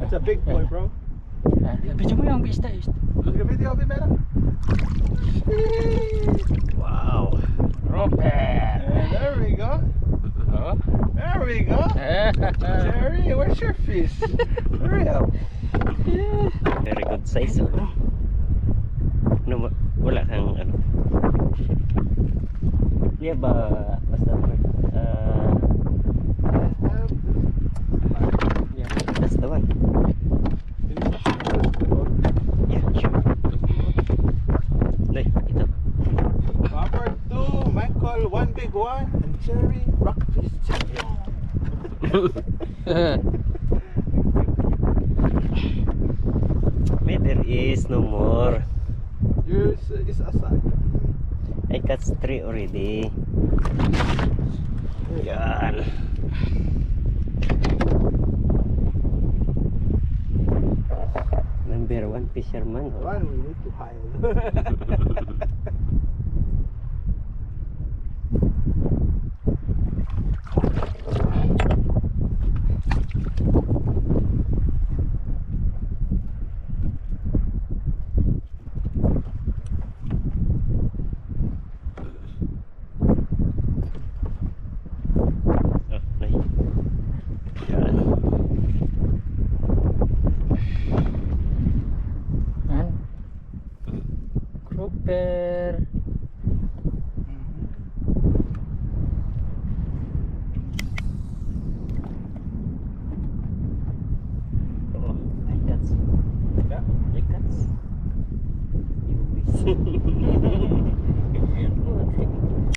It's a big boy, bro. Video mo yung isda. Video, Bimera. Wow. Robert. There we go. There we go. Jerry, where's your fish? Hurry up. Very good size. Ano, wala kang ano. Iya ba basta yeah, that's the one. Yeah, sure. Dai, ito. Robert 2, Michael 1 big one, and Jerry rockfish champion. There is no more. Yours is aside. I got 3 already. Yan. Number 1 fisherman. One we need to hide.